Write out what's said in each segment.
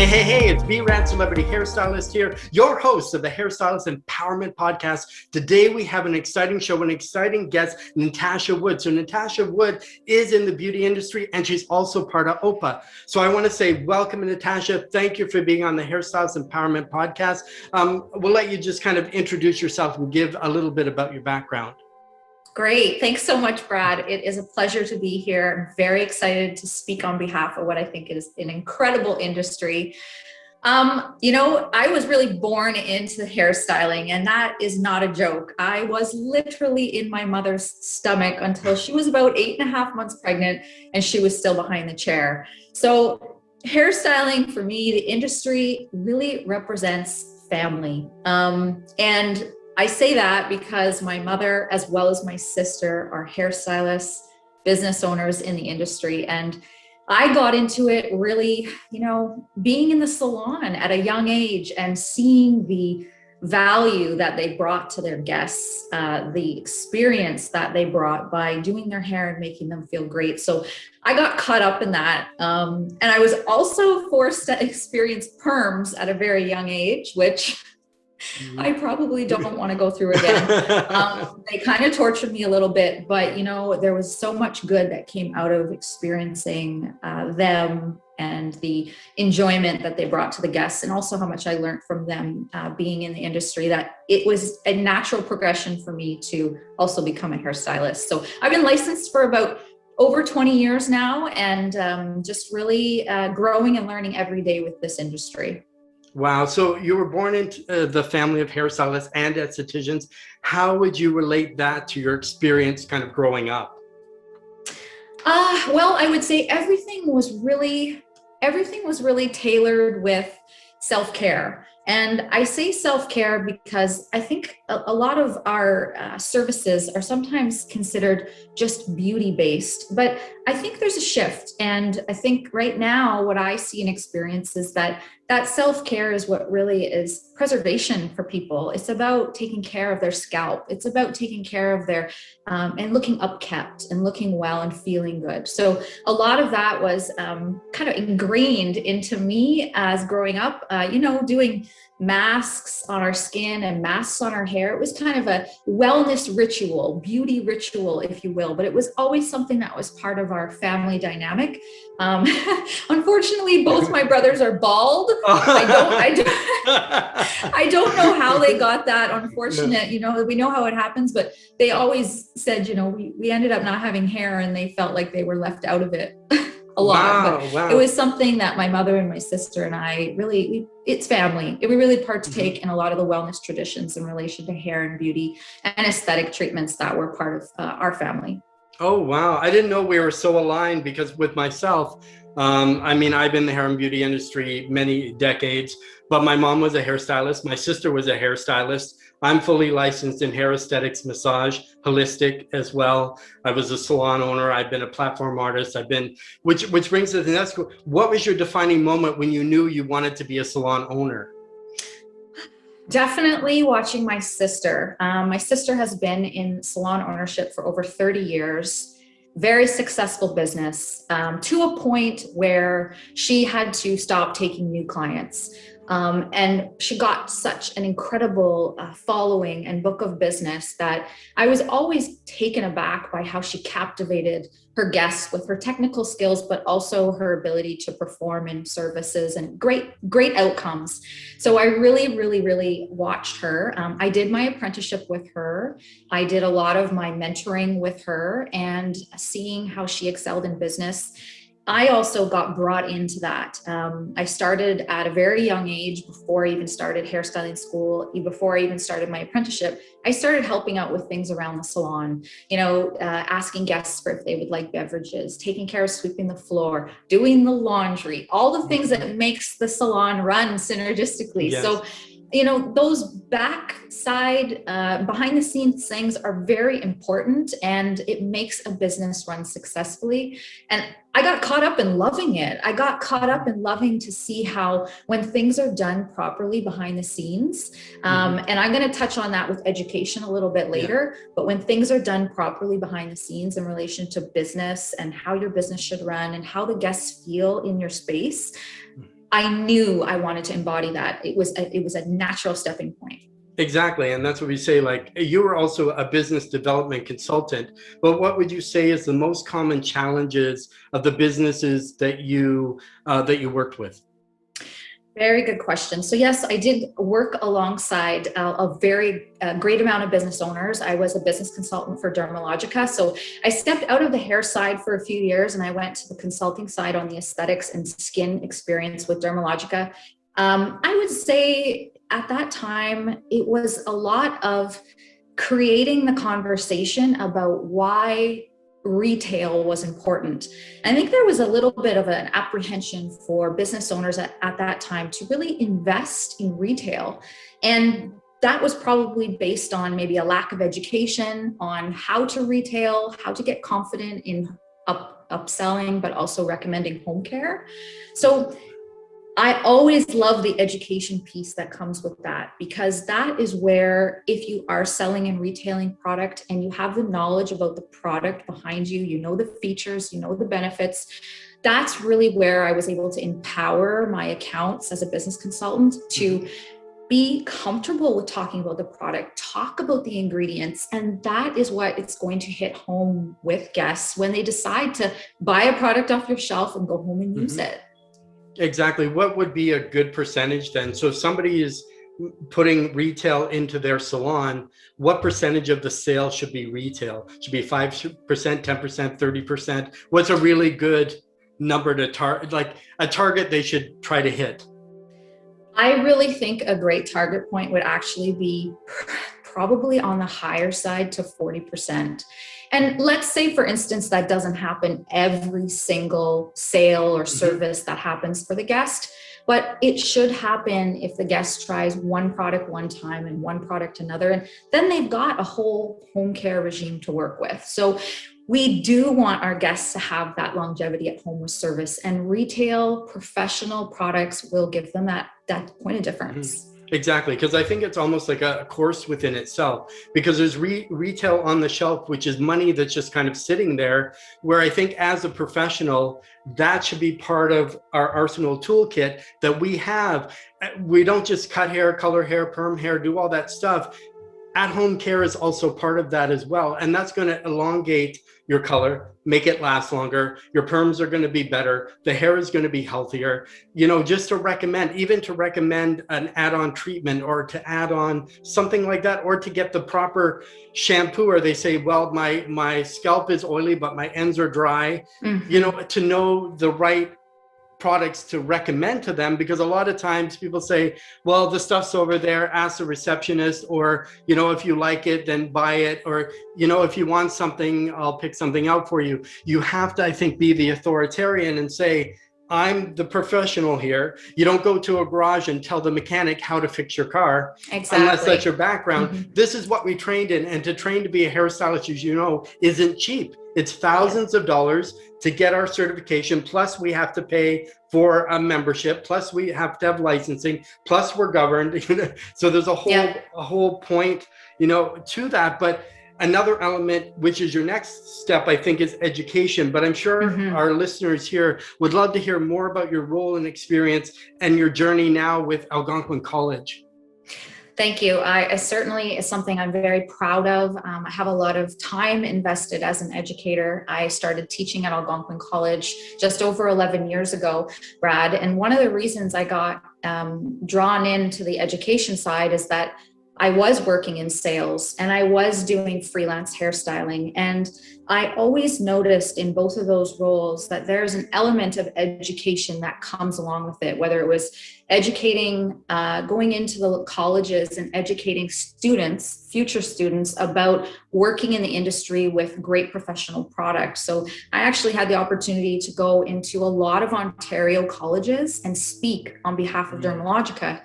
Hey, it's B-Rad Celebrity Hairstylist here, your host of the Hairstylist Empowerment Podcast. Today we have an exciting show, an exciting guest, Natasha Wood. So Natasha Wood is in the beauty industry and she's also part of OPA. So I want to say welcome, Natasha. Thank you for being on the Hairstylist Empowerment Podcast. We'll let you just kind of introduce yourself and give a little bit about your background. Great. Thanks so much, Brad. It is a pleasure to be here. I'm very excited to speak on behalf of what I think is an incredible industry. I was really born into hairstyling, and that is not a joke. I was literally in my mother's stomach until she was about 8.5 months pregnant, and she was still behind the chair. So hairstyling for me, the industry really represents family. And I say that because my mother, as well as my sister, are hairstylists, business owners in the industry. And I got into it really, being in the salon at a young age and seeing the value that they brought to their guests, the experience that they brought by doing their hair and making them feel great. So I got caught up in that. And I was also forced to experience perms at a very young age, which I probably don't want to go through again. They kind of tortured me a little bit, but there was so much good that came out of experiencing them and the enjoyment that they brought to the guests, and also how much I learned from them being in the industry, that it was a natural progression for me to also become a hairstylist. So I've been licensed for about over 20 years now, and just really growing and learning every day with this industry. Wow. So you were born into the family of hairstylists and estheticians. How would you relate that to your experience kind of growing up? Well, I would say everything was really tailored with self-care. And I say self-care because I think a lot of our services are sometimes considered just beauty-based, but I think there's a shift. And I think right now what I see and experience is that self-care is what really is preservation for people. It's about taking care of their scalp. It's about taking care of their, and looking upkept and looking well and feeling good. So a lot of that was kind of ingrained into me as growing up, doing masks on our skin and masks on our hair. It was kind of a wellness ritual, beauty ritual, if you will, but it was always something that was part of our family dynamic. Unfortunately, both my brothers are bald. I don't know how they got that unfortunate, we know how it happens, but they always said, we ended up not having hair and they felt like they were left out of it. A lot, but it was something that my mother and my sister and I really, it's family. We really partake in a lot of the wellness traditions in relation to hair and beauty and aesthetic treatments that were part of our family. Oh, wow. I didn't know we were so aligned, because with myself, I've been in the hair and beauty industry many decades, but my mom was a hairstylist. My sister was a hairstylist. I'm fully licensed in hair aesthetics, massage, holistic as well. I was a salon owner. I've been a platform artist. Which brings us to the next. What was your defining moment when you knew you wanted to be a salon owner? Definitely watching my sister. My sister has been in salon ownership for over 30 years. Very successful business, to a point where she had to stop taking new clients. And she got such an incredible following and book of business that I was always taken aback by how she captivated her guests with her technical skills, but also her ability to perform in services and great outcomes. So I really watched her. I did my apprenticeship with her. I did a lot of my mentoring with her, and seeing how she excelled in business, I also got brought into that. I started at a very young age, before I even started hairstyling school, before I even started my apprenticeship. I started helping out with things around the salon, asking guests for if they would like beverages, taking care of sweeping the floor, doing the laundry, all the things that makes the salon run synergistically. Yes. So, those backside, behind the scenes things are very important, and it makes a business run successfully. And I got caught up in loving it. I got caught up in loving to see how, when things are done properly behind the scenes, and I'm going to touch on that with education a little bit later, but when things are done properly behind the scenes in relation to business and how your business should run and how the guests feel in your space, I knew I wanted to embody that. It was a natural stepping point. Exactly. And that's what we say, like, you were also a business development consultant, but what would you say is the most common challenges of the businesses that you worked with? Very good question. So yes, I did work alongside a very great amount of business owners. I was a business consultant for Dermalogica. So I stepped out of the hair side for a few years and I went to the consulting side on the aesthetics and skin experience with Dermalogica. I would say at that time, it was a lot of creating the conversation about why retail was important. I think there was a little bit of an apprehension for business owners at that time to really invest in retail. And that was probably based on maybe a lack of education on how to retail, how to get confident in upselling, but also recommending home care. So I always love the education piece that comes with that, because that is where, if you are selling and retailing product and you have the knowledge about the product behind you, you know the features, you know the benefits, that's really where I was able to empower my accounts as a business consultant to be comfortable with talking about the product, talk about the ingredients, and that is what it's going to hit home with guests when they decide to buy a product off your shelf and go home and use it. Exactly. What would be a good percentage then? So if somebody is putting retail into their salon, what percentage of the sale should be retail? Should be 5%, 10%, 30%? What's a really good number to target, like a target they should try to hit? I really think a great target point would actually be probably on the higher side to 40%. And let's say, for instance, that doesn't happen every single sale or service that happens for the guest, but it should happen if the guest tries one product one time and one product another, and then they've got a whole home care regime to work with. So we do want our guests to have that longevity at home with service, and retail professional products will give them that point of difference. Exactly, because I think it's almost like a course within itself, because there's retail on the shelf, which is money that's just kind of sitting there, where I think as a professional, that should be part of our arsenal toolkit that we have. We don't just cut hair, color hair, perm hair, do all that stuff. At-home care is also part of that as well. And that's going to elongate your color, make it last longer. Your perms are going to be better. The hair is going to be healthier. You know, just to recommend, even to recommend an add-on treatment or to add on something like that, or to get the proper shampoo, or they say, well, my scalp is oily, but my ends are dry. You know, to know the right products to recommend to them, because a lot of times people say, well, the stuff's over there, ask the receptionist, or, you know, if you like it, then buy it, or, you know, if you want something, I'll pick something out for you. You have to, I think, be the authoritarian and say, I'm the professional here. You don't go to a garage and tell the mechanic how to fix your car. Exactly. Unless that's your background. This is what we trained in. And to train to be a hairstylist, as you know, isn't cheap. It's thousands of dollars to get our certification. Plus we have to pay for a membership. Plus we have to have licensing. Plus we're governed. So there's a whole point, you know, to that. But another element, which is your next step, I think, is education. But I'm sure our listeners here would love to hear more about your role and experience and your journey now with Algonquin College. Thank you. I certainly is something I'm very proud of. I have a lot of time invested as an educator. I started teaching at Algonquin College just over 11 years ago, Brad. And one of the reasons I got drawn into the education side is that I was working in sales and I was doing freelance hairstyling. And I always noticed in both of those roles that there's an element of education that comes along with it, whether it was educating, going into the colleges and educating students, future students, about working in the industry with great professional products. So I actually had the opportunity to go into a lot of Ontario colleges and speak on behalf of Dermalogica.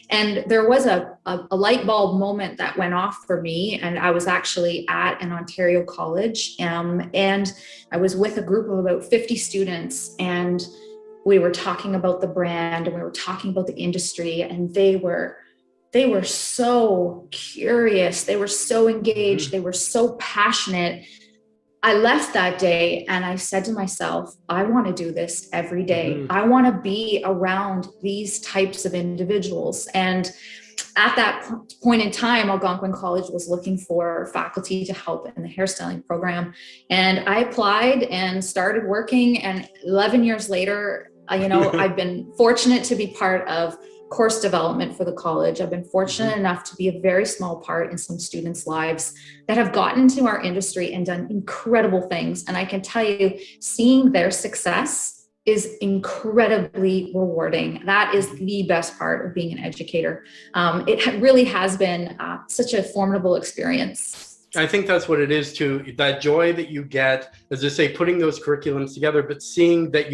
And there was a light bulb moment that went off for me. And I was actually at an Ontario college and I was with a group of about 50 students, and we were talking about the brand and we were talking about the industry, and they were so curious. They were so engaged. They were so passionate. I left that day and I said to myself, I want to do this every day. Mm-hmm. I want to be around these types of individuals. And at that point in time, Algonquin College was looking for faculty to help in the hairstyling program. And I applied and started working. And 11 years later, I've been fortunate to be part of course development for the college. I've been fortunate enough to be a very small part in some students' lives that have gotten into our industry and done incredible things. And I can tell you, seeing their success is incredibly rewarding. That is the best part of being an educator. It really has been such a formidable experience. I think that's what it is too. That joy that you get, as I say, putting those curriculums together, but seeing that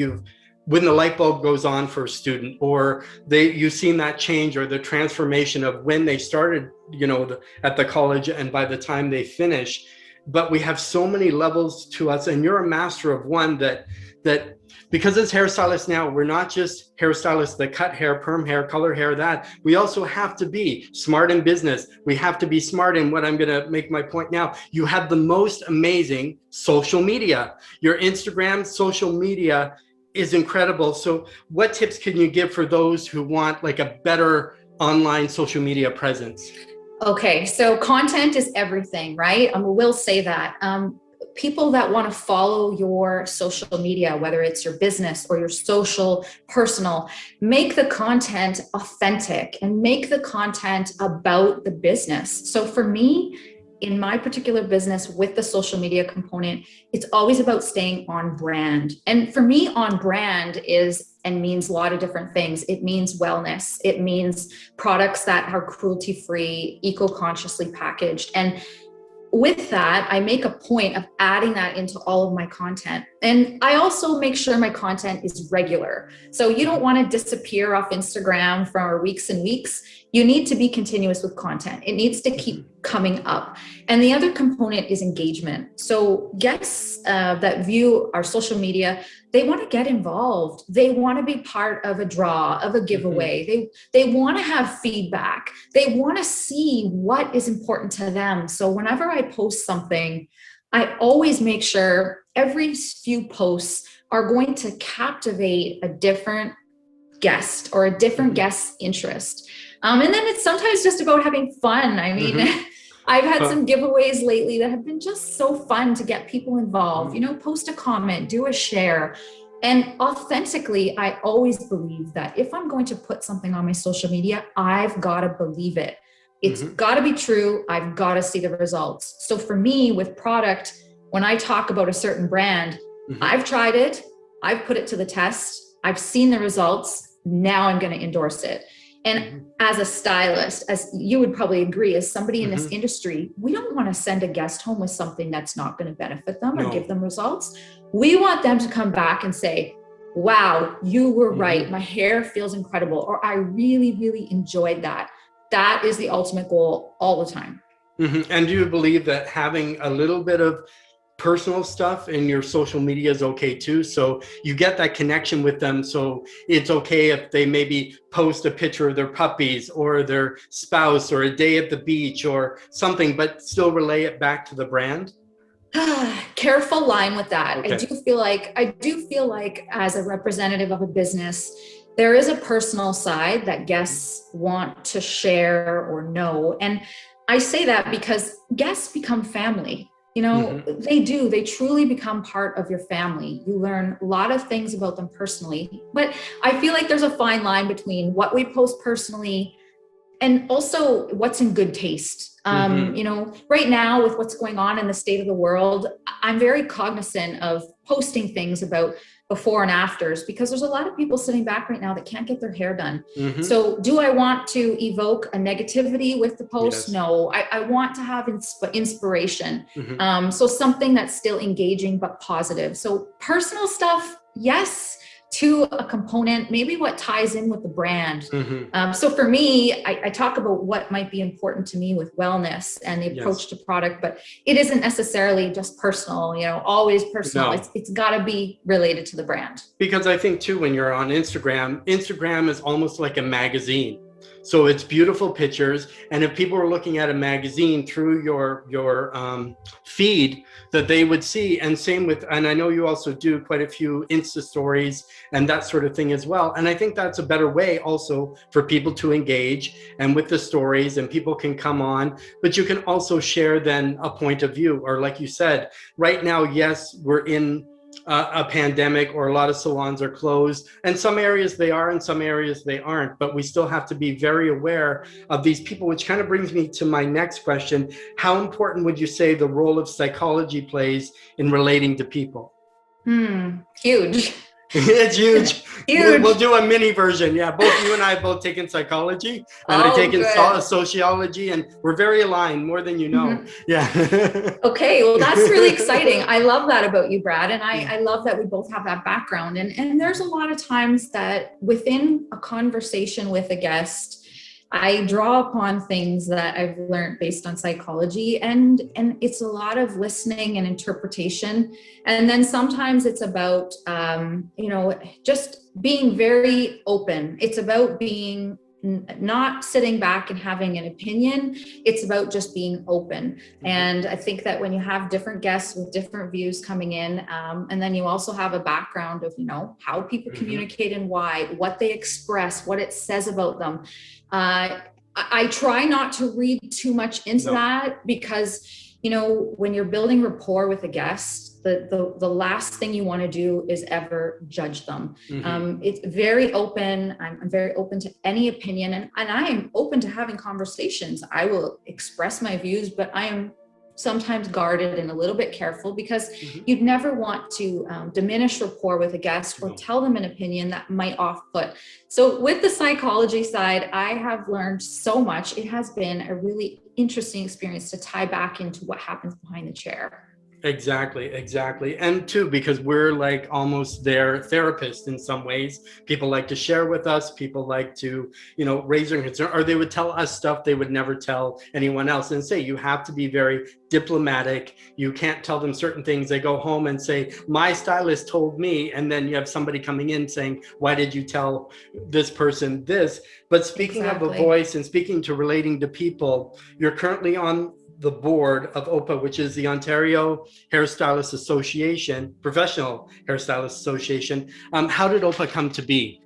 when the light bulb goes on for a student, or you've seen that change or the transformation of when they started, at the college and by the time they finish. But we have so many levels to us, and you're a master of one that because as hairstylists now, we're not just hairstylists that cut hair, perm hair, color hair, that we also have to be smart in business. We have to be smart in what I'm going to make my point now. You have the most amazing social media. Your Instagram social media is incredible. So what tips can you give for those who want like a better online social media presence? Okay, so content is everything, right? I will say that. People that want to follow your social media, whether it's your business or your social, personal, make the content authentic and make the content about the business. So for me, in my particular business with the social media component, it's always about staying on brand. And for me, on brand means a lot of different things. It means wellness. It means products that are cruelty-free, eco-consciously packaged. And with that, I make a point of adding that into all of my content. And I also make sure my content is regular. So you don't want to disappear off Instagram for weeks and weeks. You need to be continuous with content. It needs to keep coming up. And the other component is engagement. So guests that view our social media, they want to get involved. They want to be part of a draw, of a giveaway. They want to have feedback. They want to see what is important to them. So whenever I post something, I always make sure every few posts are going to captivate a different guest or a different guest's interest. And then it's sometimes just about having fun. I mean, I've had some giveaways lately that have been just so fun to get people involved. Post a comment, do a share. And authentically, I always believe that if I'm going to put something on my social media, I've got to believe it. It's got to be true. I've got to see the results. So for me, with product, when I talk about a certain brand, I've tried it. I've put it to the test. I've seen the results. Now I'm going to endorse it. And as a stylist, as you would probably agree, as somebody in this industry, we don't want to send a guest home with something that's not going to benefit them or give them results. We want them to come back and say, wow, you were right. My hair feels incredible. Or I really, really enjoyed that. That is the ultimate goal all the time. And do you believe that having a little bit of personal stuff in your social media is okay too? So you get that connection with them. So it's okay if they maybe post a picture of their puppies or their spouse or a day at the beach or something, but still relay it back to the brand? Careful line with that. Okay. I do feel like as a representative of a business, there is a personal side that guests want to share or know. And I say that because guests become family. They truly become part of your family. You learn a lot of things about them personally, but I feel like there's a fine line between what we post personally and also what's in good taste. Right now with what's going on in the state of the world, I'm very cognizant of posting things about before and afters, because there's a lot of people sitting back right now that can't get their hair done. So do I want to evoke a negativity with the post? Yes. No, I want to have inspiration. So something that's still engaging, but positive. So personal stuff, yes, to a component, maybe what ties in with the brand. So for me, I talk about what might be important to me with wellness and the approach to product, but it isn't necessarily just personal, always personal. No. It's got to be related to the brand. Because I think too, when you're on Instagram is almost like a magazine. So it's beautiful pictures. And if people were looking at a magazine through your feed, that they would see. And same with, and I know you also do quite a few Insta stories and that sort of thing as well. And I think that's a better way also for people to engage and with the stories, and people can come on, but you can also share then a point of view. Or like you said, right now, yes, we're in a pandemic, or a lot of salons are closed, and some areas they are and some areas they aren't, but we still have to be very aware of these people, which kind of brings me to my next question. How important would you say the role of psychology plays in relating to people? Huge. It's huge. Huge. We'll do a mini version. Yeah, both you and I have both taken psychology, and I've taken sociology, and we're very aligned, more than you know. Yeah. Okay, well, that's really exciting. I love that about you, Brad. And I love that we both have that background. And there's a lot of times that within a conversation with a guest, I draw upon things that I've learned based on psychology, and it's a lot of listening and interpretation. And then sometimes it's about, just being very open. It's about being not sitting back and having an opinion. It's about just being open. And I think that when you have different guests with different views coming in, and then you also have a background of, how people communicate and why, what they express, what it says about them. I try not to read too much into that, because, when you're building rapport with a guest, the last thing you want to do is ever judge them. It's very open. I'm very open to any opinion, and I am open to having conversations. I will express my views, but I am sometimes guarded and a little bit careful, because you'd never want to diminish rapport with a guest or tell them an opinion that might off-put. So with the psychology side, I have learned so much. It has been a really interesting experience to tie back into what happens behind the chair. Exactly. And too, because we're like almost their therapist in some ways. People like to share with us. People like to, raise their concern, or they would tell us stuff they would never tell anyone else. And say, you have to be very diplomatic. You can't tell them certain things. They go home and say, my stylist told me. And then you have somebody coming in saying, why did you tell this person this? But speaking of a voice and speaking to relating to people, you're currently on the board of OPA, which is the Ontario Hairstylist Association, Professional Hairstylist Association. How did OPA come to be?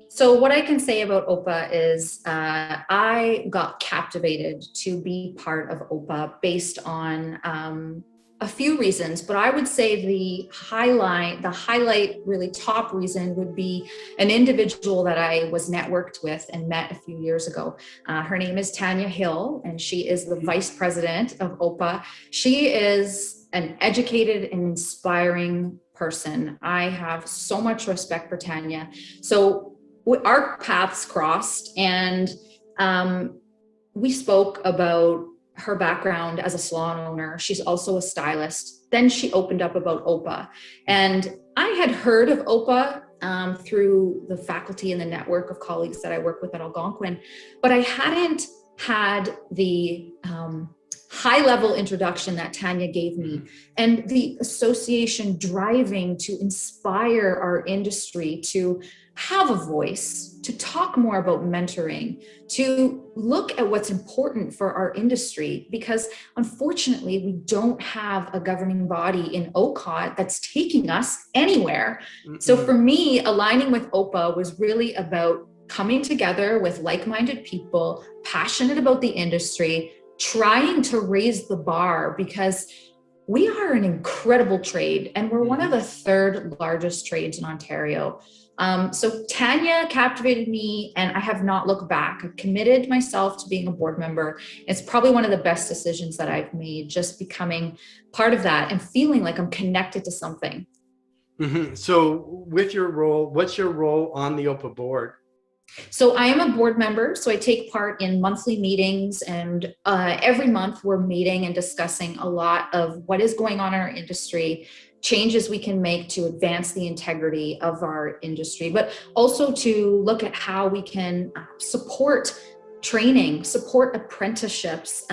So what I can say about OPA is I got captivated to be part of OPA based on a few reasons, but I would say the highlight really top reason would be an individual that I was networked with and met a few years ago. Her name is Tanya Hill, and she is the vice president of OPA. She is an educated and inspiring person. I have so much respect for Tanya. So our paths crossed, and we spoke about her background as a salon owner. She's also a stylist. Then she opened up about OPA. And I had heard of OPA through the faculty and the network of colleagues that I work with at Algonquin, but I hadn't had the high level introduction that Tanya gave me, and the association driving to inspire our industry to have a voice, to talk more about mentoring, to look at what's important for our industry, because unfortunately we don't have a governing body in OCOT that's taking us anywhere. So for me, aligning with OPA was really about coming together with like-minded people, passionate about the industry, trying to raise the bar, because we are an incredible trade, and we're one of the third largest trades in Ontario. So Tanya captivated me, and I have not looked back. I've committed myself to being a board member. It's probably one of the best decisions that I've made, just becoming part of that and feeling like I'm connected to something. So with your role, what's your role on the OPA board? So I am a board member, so I take part in monthly meetings, and every month we're meeting and discussing a lot of what is going on in our industry, changes we can make to advance the integrity of our industry, but also to look at how we can support training, support apprenticeships,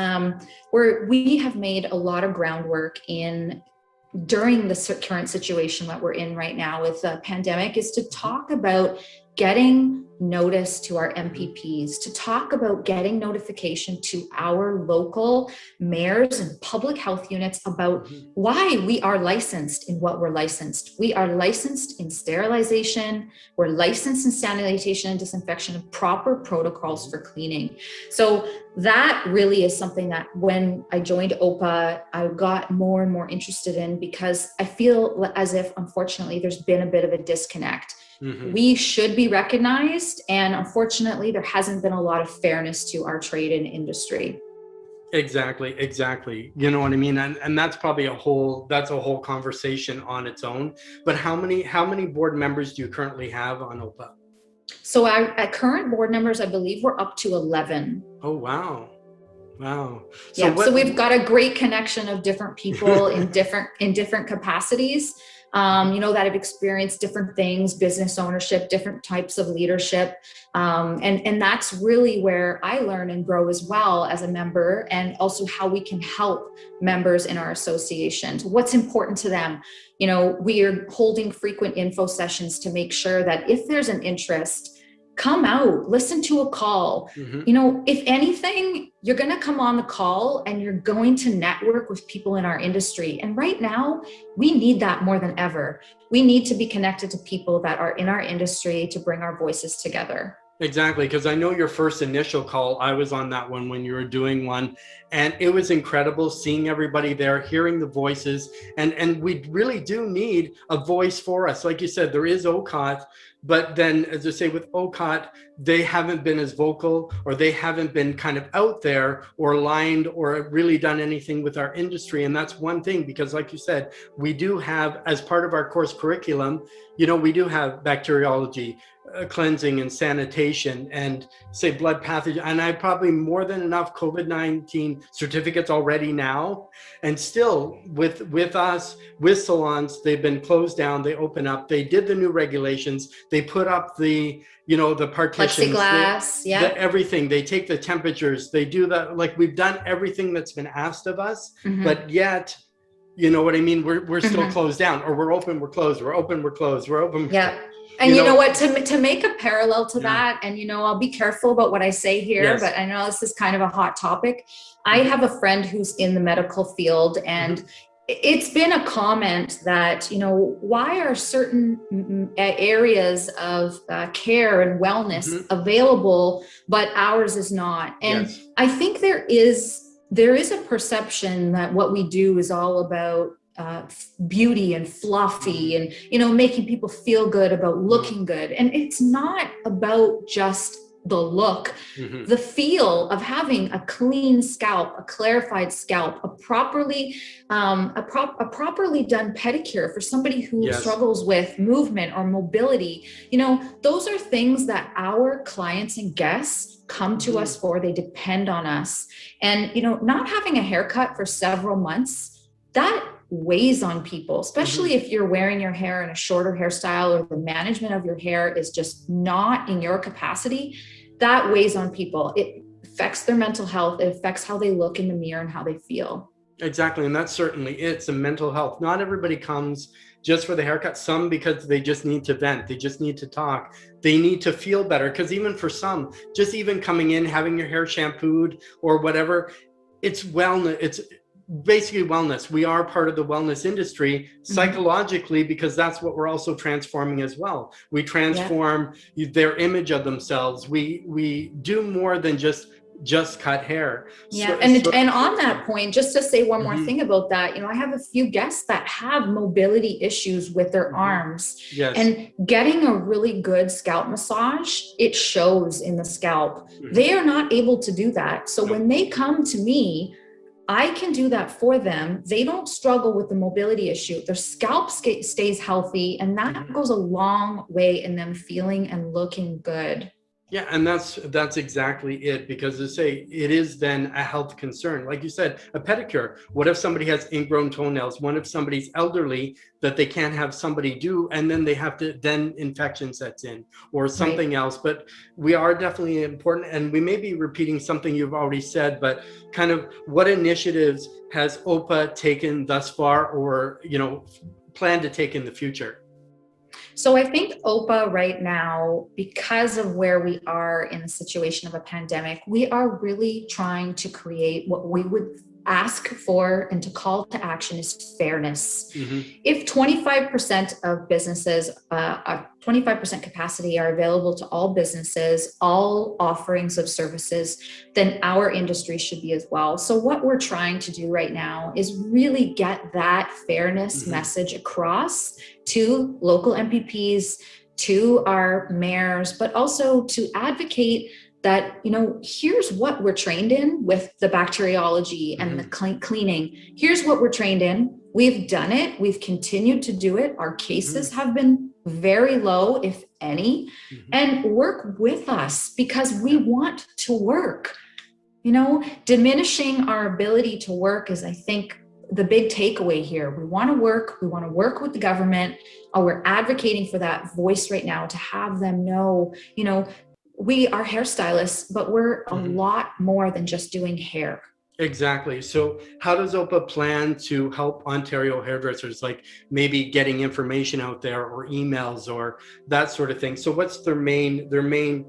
where we have made a lot of groundwork during the current situation that we're in right now with the pandemic, is to talk about getting notice to our MPPs, to talk about getting notification to our local mayors and public health units about why we are licensed in what we're licensed. We are licensed in sterilization, we're licensed in sanitation and disinfection, and proper protocols for cleaning. So that really is something that when I joined OPA, I got more and more interested in, because I feel as if, unfortunately, there's been a bit of a disconnect. We should be recognized, and unfortunately, there hasn't been a lot of fairness to our trade and industry. Exactly. You know what I mean? And that's probably a whole conversation on its own. But how many board members do you currently have on OPA? So at current board members, I believe we're up to 11. Oh, wow. So we've got a great connection of different people in different capacities, that have experienced different things, business ownership, different types of leadership. And that's really where I learn and grow as well as a member, and also how we can help members in our associations. What's important to them? We are holding frequent info sessions to make sure that if there's an interest, come out, listen to a call. If anything, you're going to come on the call and you're going to network with people in our industry. And right now, we need that more than ever. We need to be connected to people that are in our industry to bring our voices together. Exactly, because I know your first initial call, I was on that one when you were doing one, and it was incredible seeing everybody there, hearing the voices, and we really do need a voice for us. Like you said, there is OCOT, but then, as I say, with OCOT, they haven't been as vocal, or they haven't been kind of out there or aligned or really done anything with our industry. And that's one thing, because like you said, we do have, as part of our course curriculum, we do have bacteriology, cleansing and sanitation, and say blood pathogen. And I probably more than enough COVID-19 certificates already now. And still with us, with salons, they've been closed down, they open up, they did the new regulations, they put up the partitions, plexiglass, everything, they take the temperatures, they do that. Like, we've done everything that's been asked of us, but yet, you know what I mean? We're still closed down, or we're open, we're closed, we're open, we're closed, we're open. Yeah. And you know what, to make a parallel to that, and I'll be careful about what I say here, but I know this is kind of a hot topic. I have a friend who's in the medical field, and it's been a comment that, why are certain areas of care and wellness available, but ours is not? And I think there is a perception that what we do is all about beauty and fluffy and, making people feel good about looking good. And it's not about just the look, the feel of having a clean scalp, a clarified scalp, a properly done pedicure for somebody who struggles with movement or mobility. Those are things that our clients and guests come to us for. They depend on us. And, not having a haircut for several months, that weighs on people, especially if you're wearing your hair in a shorter hairstyle, or the management of your hair is just not in your capacity. That weighs on people. It affects their mental health. It affects how they look in the mirror and how they feel. Exactly. And that's certainly it's a mental health. Not everybody comes just for the haircut. Some because they just need to vent. They just need to talk. They need to feel better. Because even for some, just even coming in, having your hair shampooed or whatever, it's wellness. It's basically wellness. We are part of the wellness industry psychologically, because that's what we're also transforming as well. We transform their image of themselves. We do more than just cut hair. And on that point, just to say one more thing about that, I have a few guests that have mobility issues with their arms, and getting a really good scalp massage, it shows in the scalp. They are not able to do that. So when they come to me, I can do that for them. They don't struggle with the mobility issue. Their scalp stays healthy, and that goes a long way in them feeling and looking good. Yeah, and that's exactly it, because as I say, it is then a health concern. Like you said, a pedicure. What if somebody has ingrown toenails? What if somebody's elderly that they can't have somebody do, and then they have to, then infection sets in or something else. But we are definitely important, and we may be repeating something you've already said, but kind of what initiatives has OPA taken thus far, or plan to take in the future? So I think OPA right now, because of where we are in the situation of a pandemic, we are really trying to create what we would ask for and to call to action is fairness. If 25% of businesses, 25% capacity are available to all businesses, all offerings of services, then our industry should be as well. So what we're trying to do right now is really get that fairness message across to local MPPs, to our mayors, but also to advocate that, you know, here's what we're trained in with the bacteriology and the cleaning. Here's what we're trained in. We've done it. We've continued to do it. Our cases have been very low, if any, and work with us because we want to work. You know, diminishing our ability to work is, I think, the big takeaway here. We want to work. We want to work with the government. We're advocating for that voice right now to have them know, you know, we are hairstylists, but we're a lot more than just doing hair. Exactly. So how does OPA plan to help Ontario hairdressers, like maybe getting information out there or emails or that sort of thing? So what's their main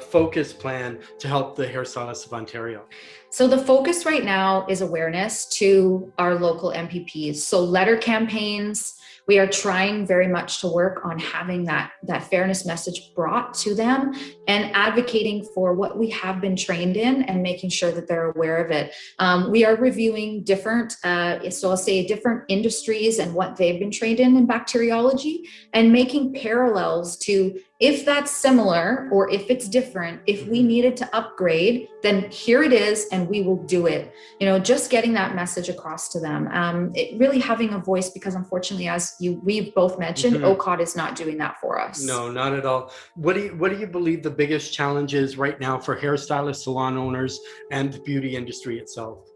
focus plan to help the hairstylists of Ontario? So the focus right now is awareness to our local MPPs. So letter campaigns. We are trying very much to work on having that fairness message brought to them and advocating for what we have been trained in and making sure that they're aware of it. We are reviewing different, so I'll say different industries and what they've been trained in bacteriology, and making parallels to if that's similar or if it's different, if we needed to upgrade, then here it is and we will do it. You know, just getting that message across to them. Really having a voice, because unfortunately, as we've both mentioned, OCOD is not doing that for us. No, not at all. What do you believe the biggest challenge is right now for hairstylists, salon owners, and the beauty industry itself?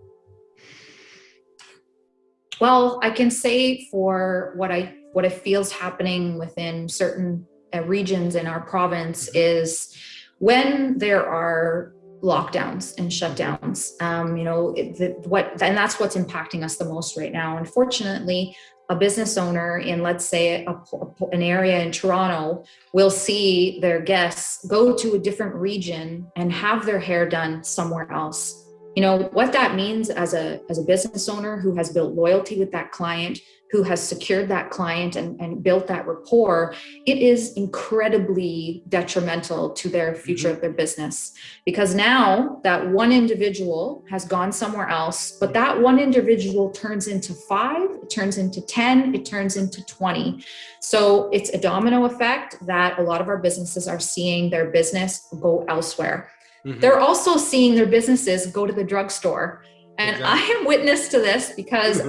Well, I can say for what I feel is happening within certain regions in our province is when there are lockdowns and shutdowns, you know, and that's what's impacting us the most right now. Unfortunately, a business owner in, let's say, an area in Toronto will see their guests go to a different region and have their hair done somewhere else. You know, what that means as a business owner who has built loyalty with that client, who has secured that client and built that rapport, it is incredibly detrimental to their future of their business. Because now that one individual has gone somewhere else, but that one individual turns into 5, it turns into 10, it turns into 20. So it's a domino effect that a lot of our businesses are seeing their business go elsewhere. They're also seeing their businesses go to the drugstore. And I am witness to this because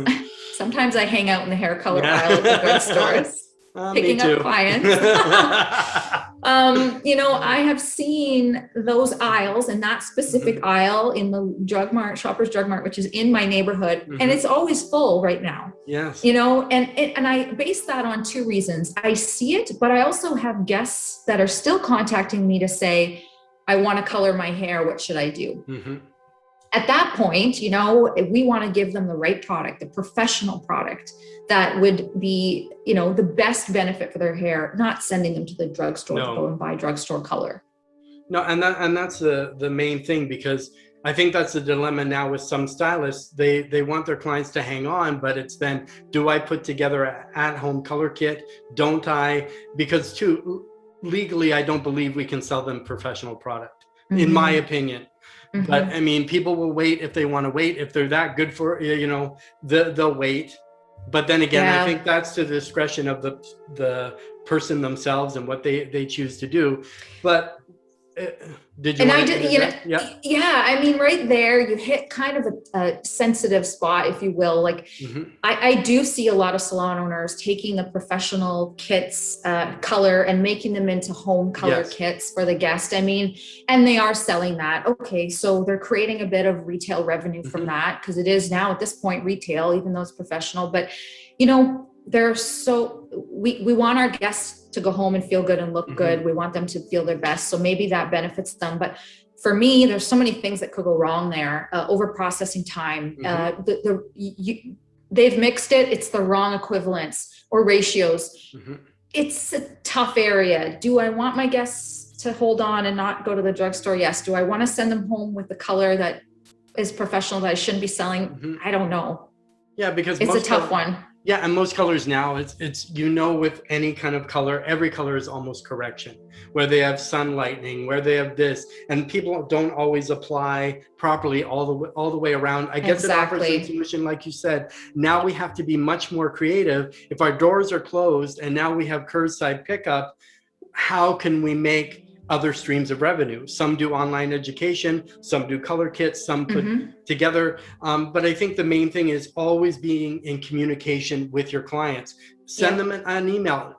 sometimes I hang out in the hair color aisle at the drugstores, picking up clients. You know, I have seen those aisles and that specific aisle in the drug mart, Shoppers Drug Mart, which is in my neighborhood, and it's always full right now. Yes. You know, and I base that on 2 reasons. I see it, but I also have guests that are still contacting me to say, I want to color my hair. What should I do? At that point, you know, we want to give them the right product, the professional product that would be, you know, the best benefit for their hair, not sending them to the drugstore to go and buy drugstore color. No, and that's the main thing, because I think that's the dilemma now with some stylists. They want their clients to hang on, but it's then, do I put together an at-home color kit? Don't I? Because legally, I don't believe we can sell them professional product, in my opinion. But I mean, people will wait if they want to wait. If they're that good for, you know, they'll wait. But then again, I think that's to the discretion of the person themselves and what they choose to do. But did you? And I did, you know, yeah. I mean, right there, you hit kind of a sensitive spot, if you will. Like, I do see a lot of salon owners taking the professional kits, color, and making them into home color kits for the guest. I mean, and they are selling that. Okay, so they're creating a bit of retail revenue from that, because it is now at this point retail, even though it's professional. But you know, we want our guests to go home and feel good and look good. We want them to feel their best. So maybe that benefits them. But for me, there's so many things that could go wrong there. Over processing time, they've mixed it. It's the wrong equivalents or ratios. It's a tough area. Do I want my guests to hold on and not go to the drugstore? Yes. Do I want to send them home with a color that is professional that I shouldn't be selling? I don't know. Yeah, because it's a tough one. Yeah, and most colors now, it's with any kind of color, every color is almost correction. Where they have sun lightening, where they have this, and people don't always apply properly all the way around. I guess it offers a solution, like you said. Now we have to be much more creative. If our doors are closed and now we have curbside pickup, how can we make other streams of revenue? Some do online education, some do color kits, some put together. But I think the main thing is always being in communication with your clients. Send them an email.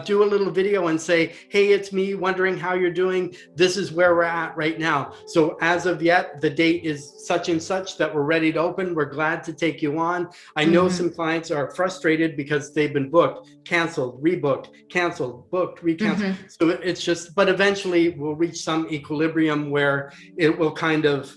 Do a little video and say, hey, it's me, wondering how you're doing. This is where we're at right now. So as of yet, the date is such and such that we're ready to open. We're glad to take you on. I know some clients are frustrated because they've been booked, canceled, rebooked, canceled, booked, recanceled. So it's just, but eventually we'll reach some equilibrium where it will kind of,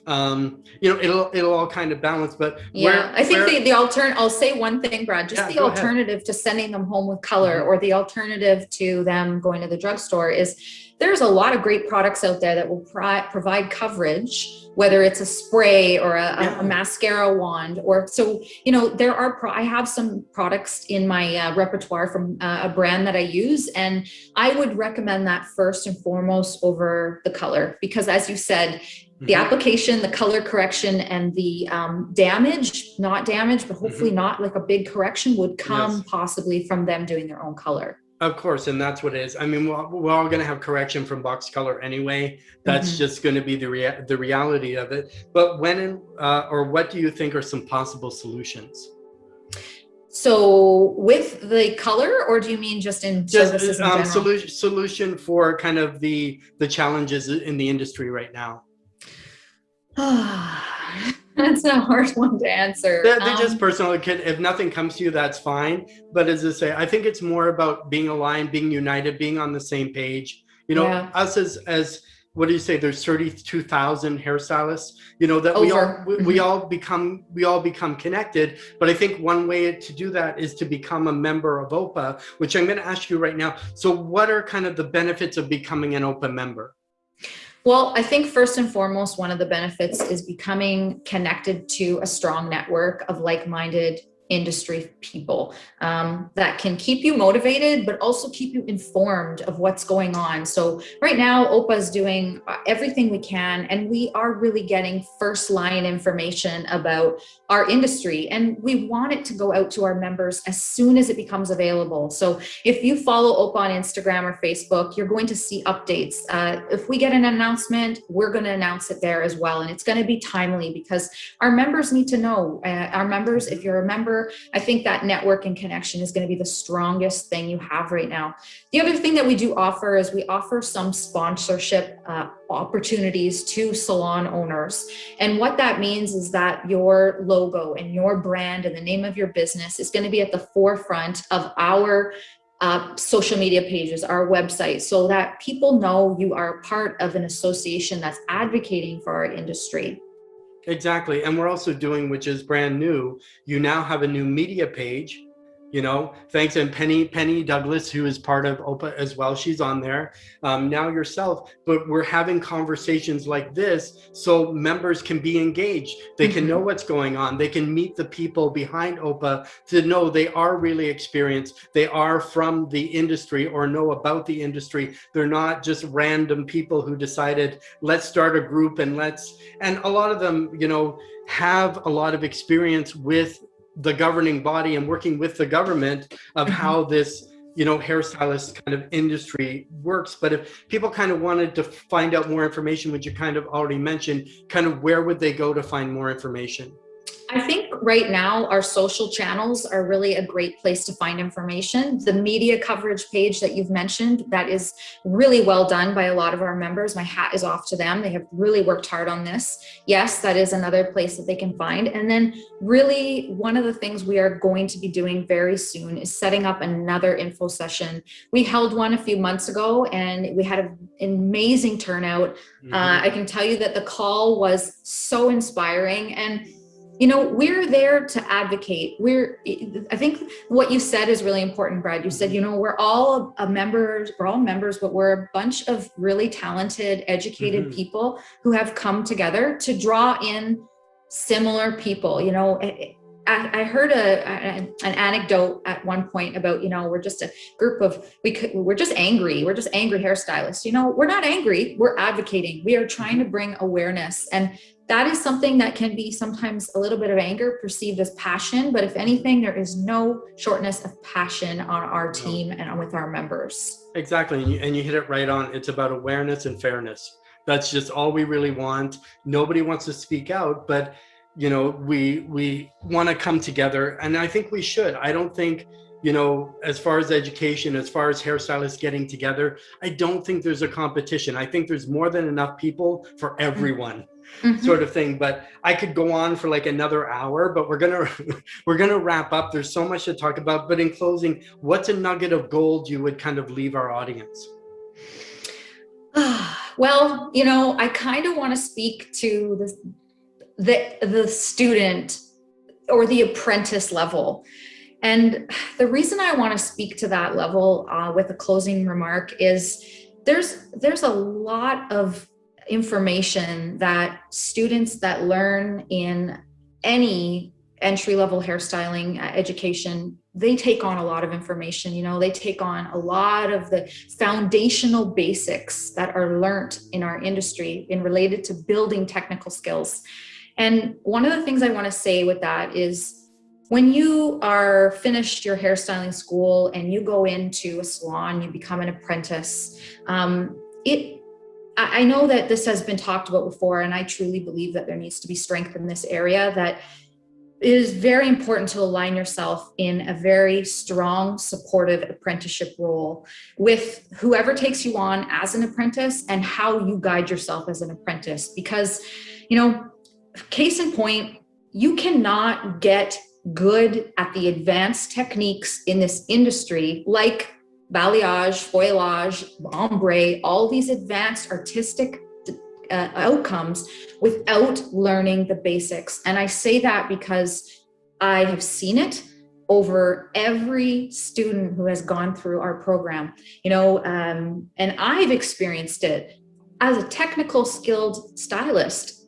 it'll all kind of balance. But I think the alternative, I'll say one thing, Brad, just the alternative to sending them home with color or the alternative to them going to the drugstore is there's a lot of great products out there that will provide coverage, whether it's a spray or a mascara wand, or so, I have some products in my repertoire from a brand that I use, and I would recommend that first and foremost over the color, because as you said, the application, the color correction, and the not damage, but hopefully not like a big correction would come possibly from them doing their own color. Of course, and that's what it is. I mean, we're all going to have correction from box color anyway. That's just going to be the reality of it. But what do you think are some possible solutions? So with the color, or do you mean just in services in general? Solution for kind of the challenges in the industry right now. That's a hard one to answer. They're just personal. If nothing comes to you, that's fine. But as I say, I think it's more about being aligned, being united, being on the same page. Us as what do you say? There's 32,000 hairstylists. That we all become connected. But I think one way to do that is to become a member of OPA, which I'm going to ask you right now. So, what are kind of the benefits of becoming an OPA member? Well, I think first and foremost, one of the benefits is becoming connected to a strong network of like-minded industry people that can keep you motivated, but also keep you informed of what's going on. So right now, OPA is doing everything we can, and we are really getting first line information about our industry. And we want it to go out to our members as soon as it becomes available. So if you follow OPA on Instagram or Facebook, you're going to see updates. If we get an announcement, we're going to announce it there as well. And it's going to be timely because our members need to know. Our members, if you're a member, I think that network and connection is going to be the strongest thing you have right now. The other thing that we do offer is we offer some sponsorship opportunities to salon owners. And what that means is that your logo and your brand and the name of your business is going to be at the forefront of our social media pages, our website, so that people know you are part of an association that's advocating for our industry. Exactly. And we're also doing, which is brand new, you now have a new media page, thanks. And Penny Douglas, who is part of OPA as well, she's on there now yourself. But we're having conversations like this so members can be engaged. They can know what's going on. They can meet the people behind OPA to know they are really experienced. They are from the industry or know about the industry. They're not just random people who decided, let's start a group and a lot of them, have a lot of experience with the governing body and working with the government of how this, hairstylist kind of industry works. But if people kind of wanted to find out more information, which you kind of already mentioned, kind of where would they go to find more information? I think right now our social channels are really a great place to find information. The media coverage page that you've mentioned, that is really well done by a lot of our members. My hat is off to them. They have really worked hard on this. Yes, that is another place that they can find. And then really one of the things we are going to be doing very soon is setting up another info session. We held one a few months ago and we had an amazing turnout. I can tell you that the call was so inspiring. And we're there to advocate. I think what you said is really important, Brad. You said, we're all members, but we're a bunch of really talented, educated people who have come together to draw in similar people. I heard an anecdote at one point about, we're just a group of, we're just angry hairstylists. We're not angry, we're advocating. We are trying to bring awareness. And that is something that can be sometimes a little bit of anger perceived as passion. But if anything, there is no shortness of passion on our team and with our members. Exactly. And you hit it right on. It's about awareness and fairness. That's just all we really want. Nobody wants to speak out, but we want to come together, and I think we should. I don't think, as far as education, as far as hairstylists getting together, I don't think there's a competition. I think there's more than enough people for everyone, sort of thing. But I could go on for like another hour, but we're gonna wrap up. There's so much to talk about. But in closing, what's a nugget of gold you would kind of leave our audience? Well, I kind of want to speak to the student or the apprentice level. And the reason I want to speak to that level with a closing remark is there's a lot of information that students that learn in any entry-level hairstyling education, they take on a lot of information. They take on a lot of the foundational basics that are learnt in our industry in related to building technical skills. And one of the things I want to say with that is when you are finished your hairstyling school and you go into a salon, you become an apprentice. I know that this has been talked about before, and I truly believe that there needs to be strength in this area, that it is very important to align yourself in a very strong, supportive apprenticeship role with whoever takes you on as an apprentice and how you guide yourself as an apprentice. Because, case in point, you cannot get good at the advanced techniques in this industry like balayage, foilage, ombre, all these advanced artistic outcomes without learning the basics. And I say that because I have seen it over every student who has gone through our program, and I've experienced it as a technical skilled stylist.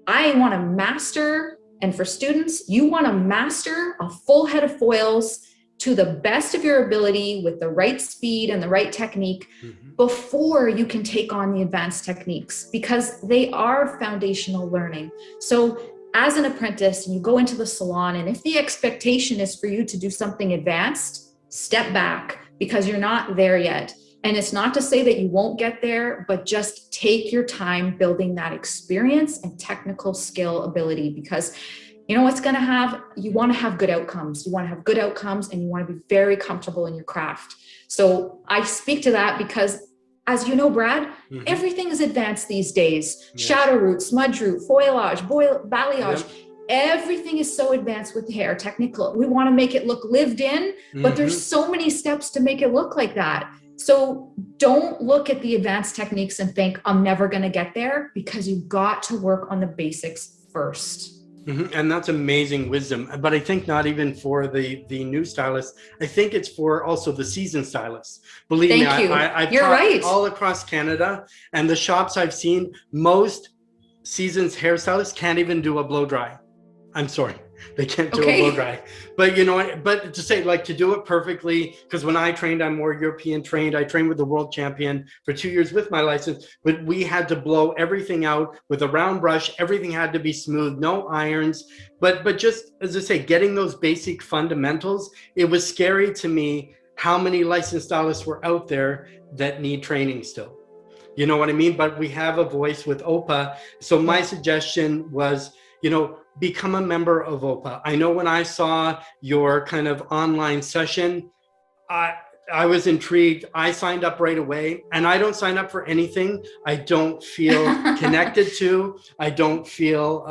I want to master, and for students, you want to master a full head of foils to the best of your ability with the right speed and the right technique before you can take on the advanced techniques, because they are foundational learning. So as an apprentice, you go into the salon, and if the expectation is for you to do something advanced, step back, because you're not there yet. And it's not to say that you won't get there, but just take your time building that experience and technical skill ability, because you want to have good outcomes. You want to have good outcomes, and you want to be very comfortable in your craft. So I speak to that because, as you know, Brad, everything is advanced these days. Yes. Shadow root, smudge root, foilage, balayage. Yep. Everything is so advanced with hair, technical. We want to make it look lived in, but there's so many steps to make it look like that. So don't look at the advanced techniques and think, I'm never going to get there, because you've got to work on the basics first. And that's amazing wisdom. But I think not even for the new stylists. I think it's for also the seasoned stylists. Believe me, I've You're taught right. all across Canada, and the shops I've seen, most seasoned hairstylists can't even do a blow dry. I'm sorry. They can't do a blow dry. But but to say, like, to do it perfectly, because when I trained, I'm more European trained. I trained with the world champion for 2 years with my license, but we had to blow everything out with a round brush. Everything had to be smooth, no irons. But just, as I say, getting those basic fundamentals, it was scary to me how many licensed stylists were out there that need training still. You know what I mean? But we have a voice with OPA. So my suggestion was, become a member of OPA. I know when I saw your kind of online session, I was intrigued. I signed up right away, and I don't sign up for anything I don't feel connected to. I don't feel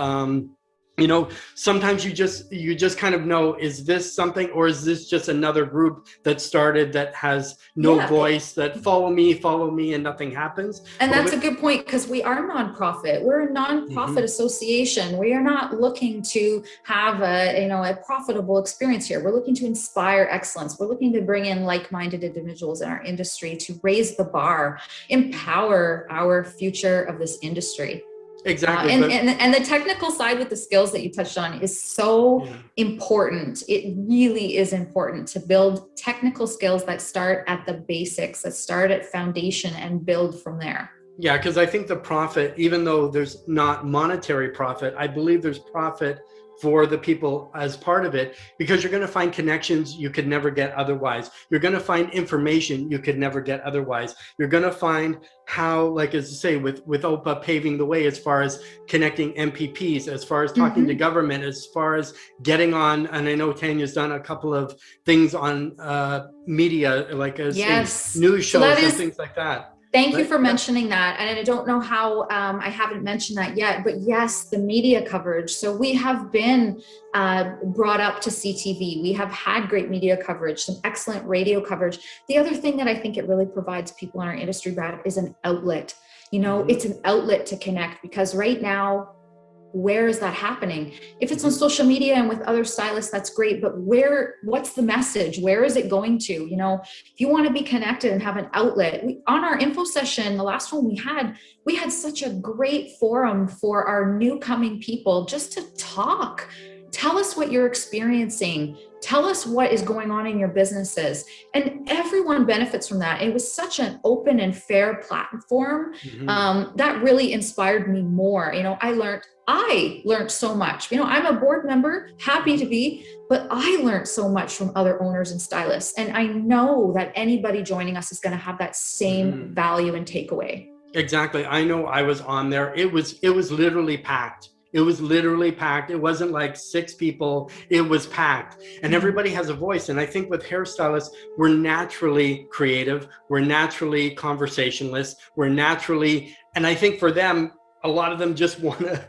you know, sometimes you just kind of know, is this something, or is this just another group that started that has no voice, that follow me and nothing happens. And that's a good point, because we are nonprofit. We're a nonprofit association. We are not looking to have a profitable experience here. We're looking to inspire excellence. We're looking to bring in like-minded individuals in our industry to raise the bar, empower our future of this industry. Exactly. And the technical side with the skills that you touched on is so important. It really is important to build technical skills that start at the basics, that start at foundation and build from there. Yeah, because I think the profit, even though there's not monetary profit, I believe there's profit for the people as part of it, because you're going to find connections you could never get otherwise. You're going to find information you could never get otherwise. You're going to find how, like as I say, with OPA paving the way as far as connecting MPPs, as far as talking to government, as far as getting on, and I know Tanya's done a couple of things on media, like as news shows and things like that. Thank you for mentioning that. And I don't know how I haven't mentioned that yet, but yes, the media coverage. So we have been brought up to CTV. We have had great media coverage, some excellent radio coverage. The other thing that I think it really provides people in our industry, Brad, is an outlet. You know, it's an outlet to connect, because right now, where is that happening? If it's on social media and with other stylists, that's great. But what's the message? Where is it going to? You know, if you want to be connected and have an outlet, on our info session, the last one we had such a great forum for our new coming people just to talk. Tell us what you're experiencing. Tell us what is going on in your businesses. And everyone benefits from that. It was such an open and fair platform that really inspired me more. You know, I learned so much. You know, I'm a board member, happy to be, but I learned so much from other owners and stylists. And I know that anybody joining us is going to have that same value and takeaway. Exactly. I know I was on there. It was literally packed. It was literally packed. It wasn't like 6 people. It was packed. And everybody has a voice. And I think with hairstylists, we're naturally creative. We're naturally conversationalists. We're naturally, and I think for them, a lot of them just want to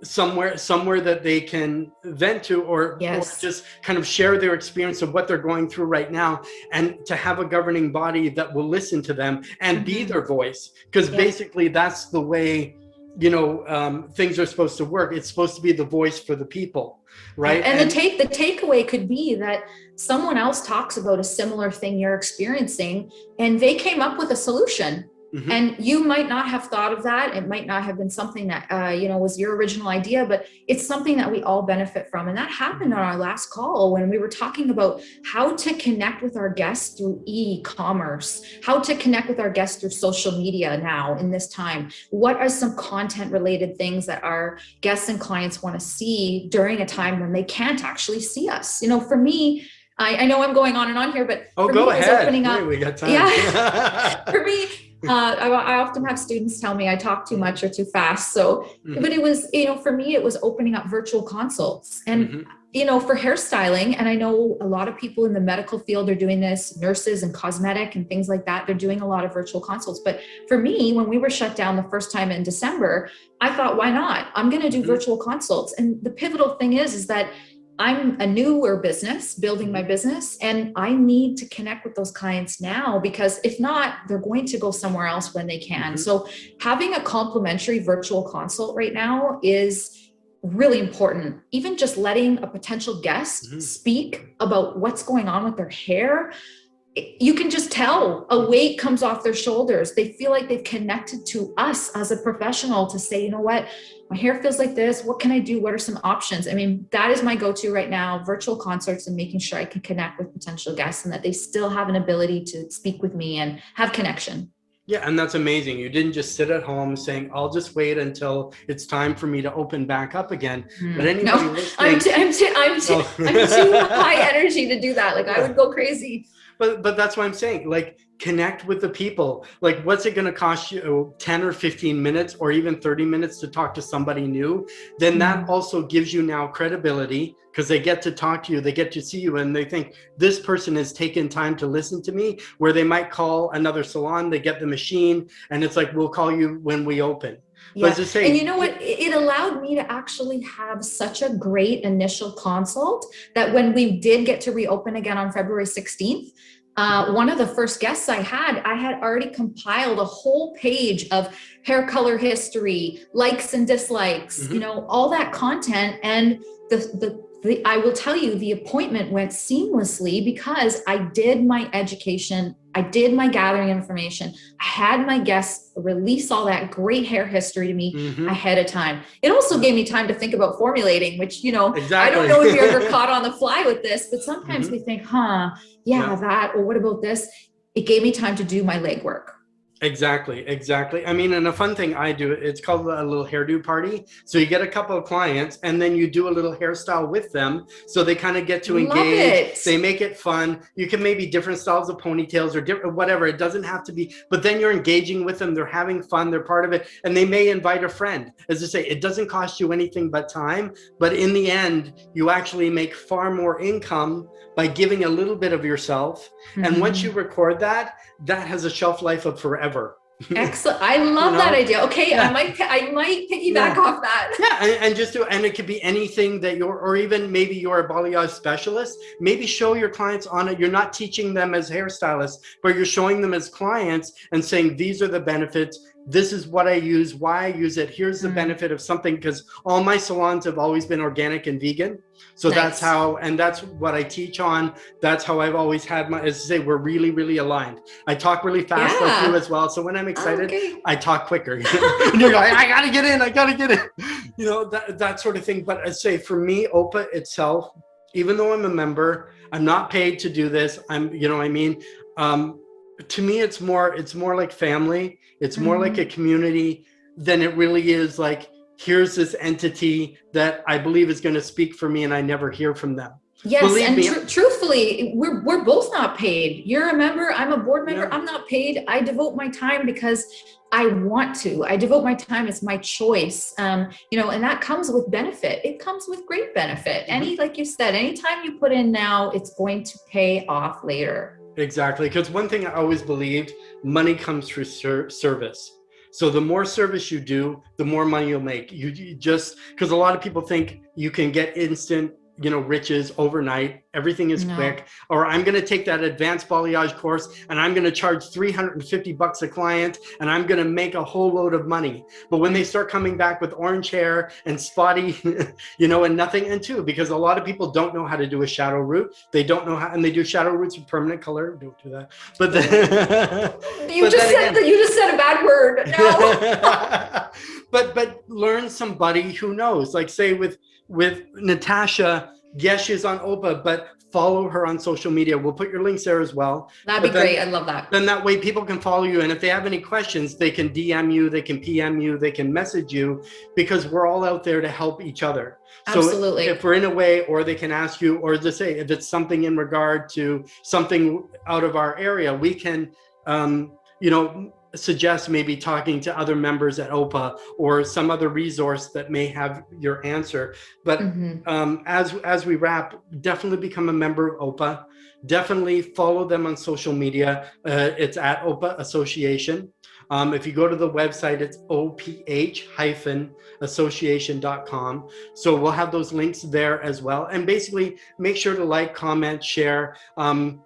somewhere that they can vent to, or just kind of share their experience of what they're going through right now, and to have a governing body that will listen to them and be their voice. Because basically that's the way, you know, things are supposed to work. It's supposed to be the voice for the people, right? And the takeaway could be that someone else talks about a similar thing you're experiencing, and they came up with a solution. And you might not have thought of that. It might not have been something that, was your original idea, but it's something that we all benefit from. And that happened on our last call when we were talking about how to connect with our guests through e-commerce, how to connect with our guests through social media now in this time. What are some content related things that our guests and clients want to see during a time when they can't actually see us? You know, for me, I know I'm going on and on here, but go ahead. Opening up, we got time. Yeah, for me, I often have students tell me I talk too much or too fast. So, but it was, for me, it was opening up virtual consults and, for hairstyling. And I know a lot of people in the medical field are doing this, nurses and cosmetic and things like that. They're doing a lot of virtual consults. But for me, when we were shut down the first time in December, I thought, why not? I'm going to do virtual consults. And the pivotal thing is that I'm a newer business, building my business, and I need to connect with those clients now, because if not, they're going to go somewhere else when they can. So having a complimentary virtual consult right now is really important. Even just letting a potential guest speak about what's going on with their hair, you can just tell a weight comes off their shoulders. They feel like they've connected to us as a professional to say, you know what, my hair feels like this. What can I do? What are some options? I mean, that is my go-to right now, virtual concerts, and making sure I can connect with potential guests and that they still have an ability to speak with me and have connection. Yeah, and that's amazing. You didn't just sit at home saying, I'll just wait until it's time for me to open back up again. But anybody listening, I'm too high energy to do that. Like I would go crazy. But that's what I'm saying. Like, connect with the people. Like, what's it going to cost you 10 or 15 minutes or even 30 minutes to talk to somebody new? Then that also gives you now credibility, because they get to talk to you, they get to see you, and they think this person has taken time to listen to me, where they might call another salon, they get the machine, and it's like, we'll call you when we open. Yeah. But to say, and you know what? It allowed me to actually have such a great initial consult that when we did get to reopen again on February 16th, one of the first guests I had already compiled a whole page of hair color history, likes and dislikes, you know, all that content. And I will tell you, the appointment went seamlessly because I did my education. I did my gathering information. I had my guests release all that great hair history to me ahead of time. It also gave me time to think about formulating, which, you know, I don't know if you're ever caught on the fly with this, but sometimes we think, that, or what about this? It gave me time to do my legwork. Exactly. I mean, and a fun thing I do, it's called a little hairdo party. So you get a couple of clients and then you do a little hairstyle with them. So they kind of get to engage. They make it fun. You can maybe different styles of ponytails or different, whatever. It doesn't have to be, but then you're engaging with them. They're having fun. They're part of it. And they may invite a friend. As I say, it doesn't cost you anything but time. But in the end, you actually make far more income by giving a little bit of yourself. And once you record that, that has a shelf life of forever. Excellent. I love that idea. Okay. I might piggyback off that. Yeah. And it could be anything that or even maybe you're a balayage specialist, maybe show your clients on it. You're not teaching them as hairstylists, but you're showing them as clients and saying, these are the benefits. This is what I use, why I use it. Here's the benefit of something, because all my salons have always been organic and vegan. So that's how, and that's what I teach on. That's how I've always had as I say, we're really, really aligned. I talk really fast like you as well. So when I'm excited, I talk quicker. And you're like, I gotta get in. You know, that sort of thing. But I say for me, OPA itself, even though I'm a member, I'm not paid to do this. To me, it's more like family. It's more like a community than it really is like, here's this entity that I believe is going to speak for me and I never hear from them. Yes, believe and truthfully, we're both not paid. You're a member, I'm a board member, I'm not paid. I devote my time because I want to. I devote my time, it's my choice. You know, and that comes with benefit. It comes with great benefit. Like you said, anytime you put in now, it's going to pay off later. Exactly. Because one thing I always believed, money comes through service. So the more service you do, the more money you'll make. You just, because a lot of people think you can get instant, riches overnight. Everything is quick. Or I'm going to take that advanced balayage course and I'm going to charge $350 a client and I'm going to make a whole load of money. But when they start coming back with orange hair and spotty, and nothing, and two, because a lot of people don't know how to do a shadow root. They don't know how, and they do shadow roots with permanent color. Don't do that. But you just said a bad word. No. but learn somebody who knows, like say with Natasha, yes, she's on OPA, but follow her on social media. We'll put your links there as well. That'd be great. I love that. Then that way people can follow you. And if they have any questions, they can DM you, they can PM you, they can message you, because we're all out there to help each other. Absolutely. So if we're in a way, or they can ask you, or to say, if it's something in regard to something out of our area, we can, suggest maybe talking to other members at OPA or some other resource that may have your answer. But as we wrap, definitely become a member of OPA. Definitely follow them on social media. It's at OPA Association. If you go to the website, it's oph-association.com. So we'll have those links there as well. And basically make sure to like, comment, share. And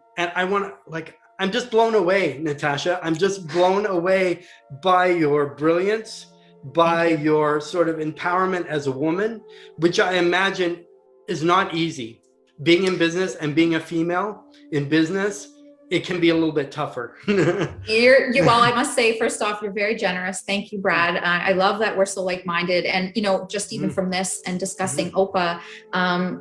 I'm just blown away, Natasha. I'm just blown away by your brilliance, by your sort of empowerment as a woman, which I imagine is not easy. Being in business and being a female in business, it can be a little bit tougher. Well, I must say, first off, you're very generous. Thank you, Brad. I love that we're so like-minded. And, just even from this and discussing OPA,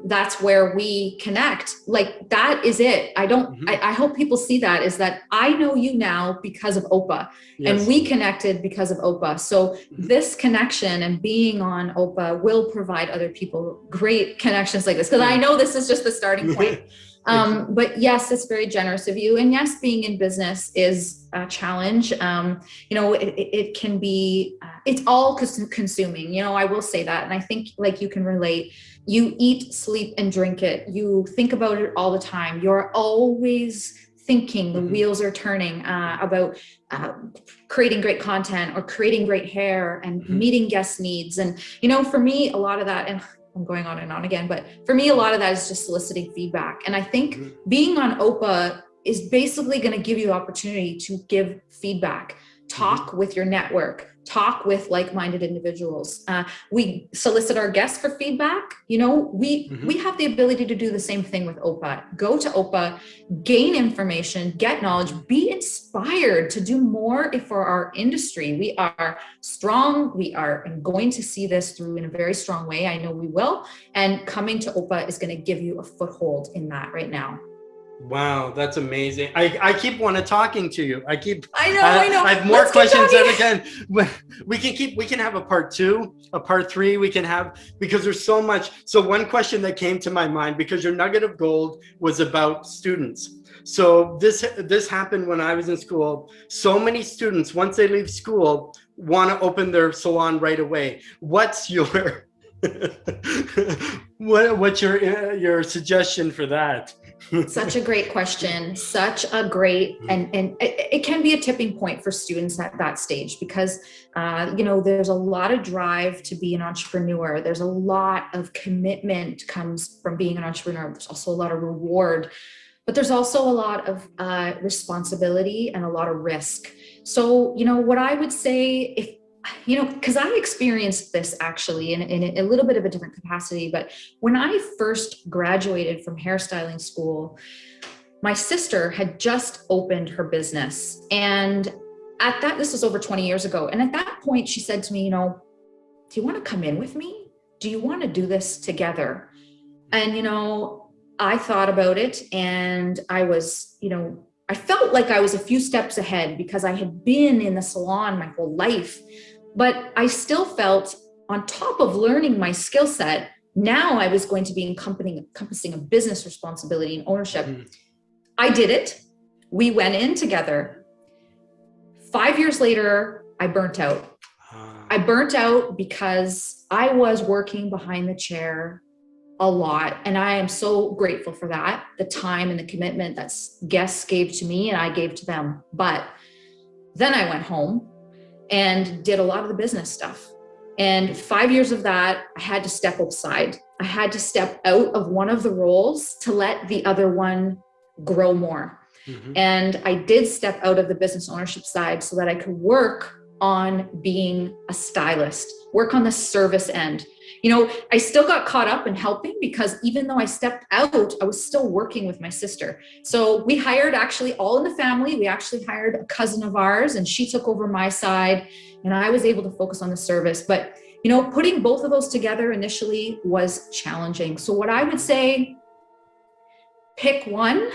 that's where we connect. Like, that is it. I hope people see that, is that I know you now because of OPA, and we connected because of OPA. So this connection and being on OPA will provide other people great connections like this, because I know this is just the starting point. But yes, it's very generous of you. And yes, being in business is a challenge. It can be, it's all consuming, I will say that. And I think like you can relate, you eat, sleep, and drink it. You think about it all the time. You're always thinking, the wheels are turning, about creating great content or creating great hair and meeting guest needs. And, you know, for me, a lot of that, and I'm going on and on again, but for me, a lot of that is just soliciting feedback. And I think being on OPA is basically going to give you the opportunity to give feedback, talk with your network, talk with like-minded individuals. We solicit our guests for feedback. You know, we have the ability to do the same thing with OPA. Go to OPA, gain information, get knowledge, be inspired to do more for our industry. We are strong. We are going to see this through in a very strong way. I know we will. And coming to OPA is going to give you a foothold in that right now. Wow, that's amazing. I keep wanting talking to you. I know. I have more questions. And again, we can have a part 2, a part 3 we can have, because there's so much. So one question that came to my mind, because your nugget of gold was about students. So this happened when I was in school. So many students, once they leave school, want to open their salon right away. What's your what's your suggestion for that? Such a great question. Such a great, and it can be a tipping point for students at that stage, because, you know, there's a lot of drive to be an entrepreneur. There's a lot of commitment comes from being an entrepreneur. There's also a lot of reward, but there's also a lot of responsibility and a lot of risk. So, you know, what I would say, if, you know, because I experienced this actually in a little bit of a different capacity, but when I first graduated from hairstyling school, my sister had just opened her business. And at that, this was over 20 years ago. And at that point, she said to me, you know, do you want to come in with me? Do you want to do this together? And, you know, I thought about it, and I was, you know, I felt like I was a few steps ahead because I had been in the salon my whole life. But I still felt, on top of learning my skill set, now I was going to be encompassing a business responsibility and ownership. I did it. We went in together. 5 years later, I burnt out. I burnt out because I was working behind the chair a lot. And I am so grateful for that, the time and the commitment that guests gave to me and I gave to them. But then I went home and did a lot of the business stuff. And 5 years of that, I had to step aside. I had to step out of one of the roles to let the other one grow more. And I did step out of the business ownership side so that I could work on being a stylist, work on the service end. You know, I still got caught up in helping, because even though I stepped out, I was still working with my sister. So we hired, actually all in the family, we actually hired a cousin of ours, and she took over my side, and I was able to focus on the service. But, you know, putting both of those together initially was challenging. So what I would say, pick one,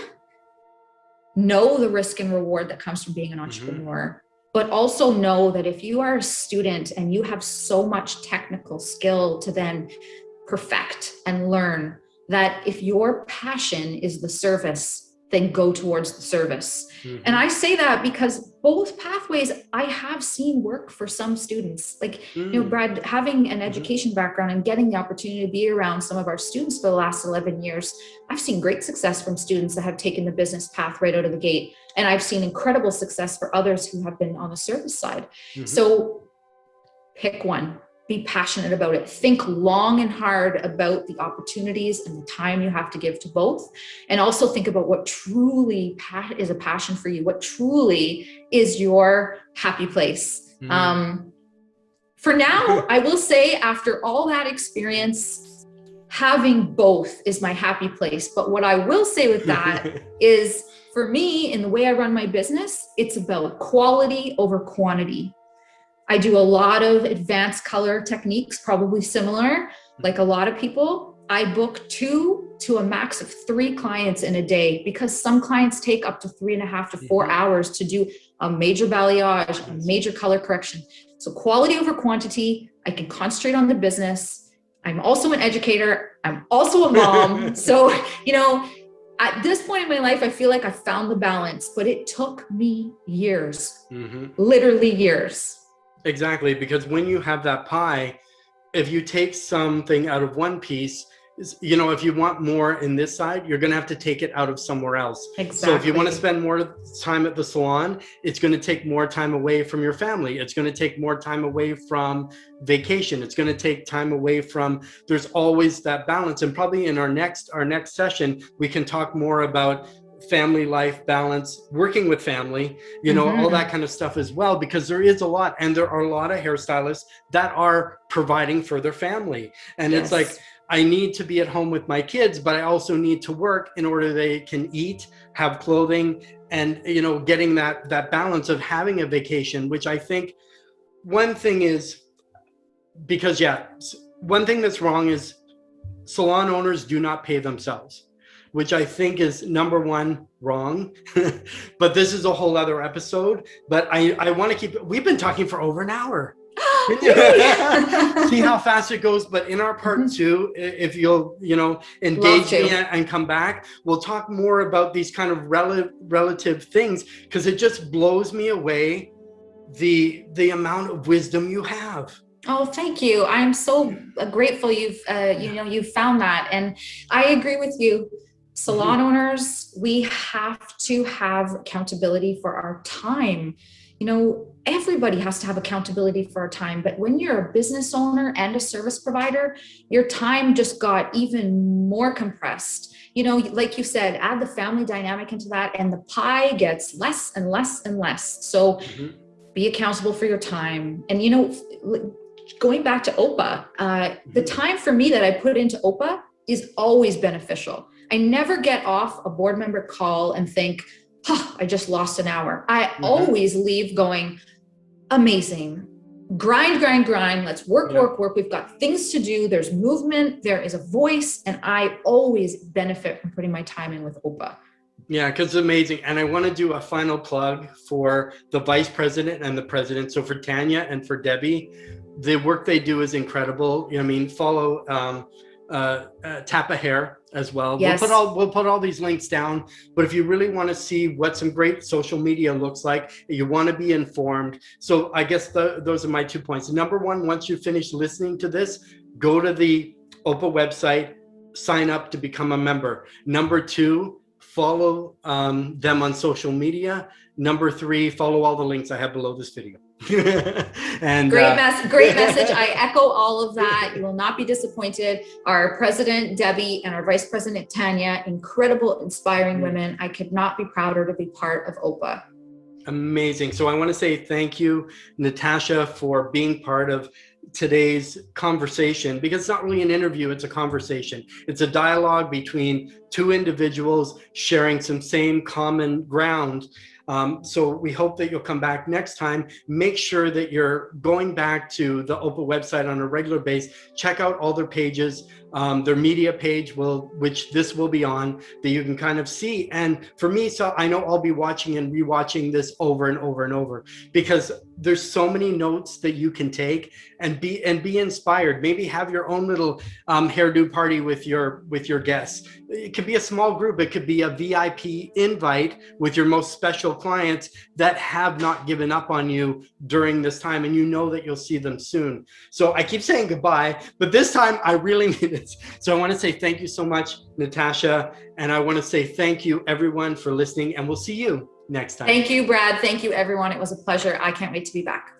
know the risk and reward that comes from being an entrepreneur. But also know that if you are a student and you have so much technical skill to then perfect and learn, that if your passion is the service, then go towards the service. And I say that because both pathways I have seen work for some students. Like, you know, Brad, having an education background and getting the opportunity to be around some of our students for the last 11 years, I've seen great success from students that have taken the business path right out of the gate. And I've seen incredible success for others who have been on the service side. So pick one. Be passionate about it. Think long and hard about the opportunities and the time you have to give to both. And also think about what truly is a passion for you, what truly is your happy place. For now, I will say, after all that experience, having both is my happy place. But what I will say with that is, for me, in the way I run my business, it's about quality over quantity. I do a lot of advanced color techniques, probably similar, like a lot of people. I book 2 to a max of 3 clients in a day, because some clients take up to 3.5 to 4 hours to do a major balayage, a major color correction. So quality over quantity. I can concentrate on the business. I'm also an educator. I'm also a mom. So, you know, at this point in my life, I feel like I found the balance, but it took me years, literally years. Exactly, because when you have that pie, if you take something out of one piece, you know, if you want more in this side, you're going to have to take it out of somewhere else. Exactly. So if you want to spend more time at the salon, it's going to take more time away from your family. It's going to take more time away from vacation. It's going to take time away from, there's always that balance. And probably in our next session, we can talk more about family life balance, working with family, you know, all that kind of stuff as well, because there is a lot, and there are a lot of hairstylists that are providing for their family. And it's like, I need to be at home with my kids, but I also need to work in order they can eat, have clothing, and, you know, getting that balance of having a vacation, which I think one thing is, because one thing that's wrong is salon owners do not pay themselves, which I think is number one wrong. But this is a whole other episode. But I want to keep, we've been talking for over an hour. See how fast it goes. But in our part two, if you'll, you know, engage me and come back, we'll talk more about these kind of relative things, because it just blows me away the amount of wisdom you have. Oh, thank you. I'm so grateful you've found that. And I agree with you. Salon owners, we have to have accountability for our time. You know, everybody has to have accountability for our time, but when you're a business owner and a service provider, your time just got even more compressed. You know, like you said, add the family dynamic into that, and the pie gets less and less and less. So be accountable for your time. And, you know, going back to OPA, the time for me that I put into OPA is always beneficial. I never get off a board member call and think, oh, I just lost an hour. I always leave going, amazing. Grind. Let's work. We've got things to do. There's movement. There is a voice. And I always benefit from putting my time in with OPA. Yeah, because it's amazing. And I want to do a final plug for the vice president and the president. So for Tanya and for Debbie, the work they do is incredible. You know, I mean, follow Tappa Hair as well. Yes. We'll put all these links down. But if you really want to see what some great social media looks like, you want to be informed. So I guess those are my 2 points. Number one, once you finish listening to this, go to the OPA website, sign up to become a member. Number two, follow them on social media. Number three, follow all the links I have below this video. And great message. I echo all of that. You will not be disappointed. Our president, Debbie, and our vice president, Tanya, incredible, inspiring women. I could not be prouder to be part of OPA. Amazing. So I want to say thank you, Natasha, for being part of today's conversation, because it's not really an interview, it's a conversation. It's a dialogue between two individuals sharing some same common ground. So we hope that you'll come back next time. Make sure that you're going back to the OPA website on a regular basis. Check out all their pages. Their media page which this will be on, that you can kind of see. And for me, so I know I'll be watching and rewatching this over and over and over, because there's so many notes that you can take and be inspired. Maybe have your own little hairdo party with your guests. It could be a small group. It could be a VIP invite with your most special clients that have not given up on you during this time, and you know that you'll see them soon. So I keep saying goodbye, but this time I really mean it. So I want to say thank you so much, Natasha, and I want to say thank you everyone for listening, and we'll see you next time. Thank you, Brad. Thank you, everyone. It was a pleasure. I can't wait to be back.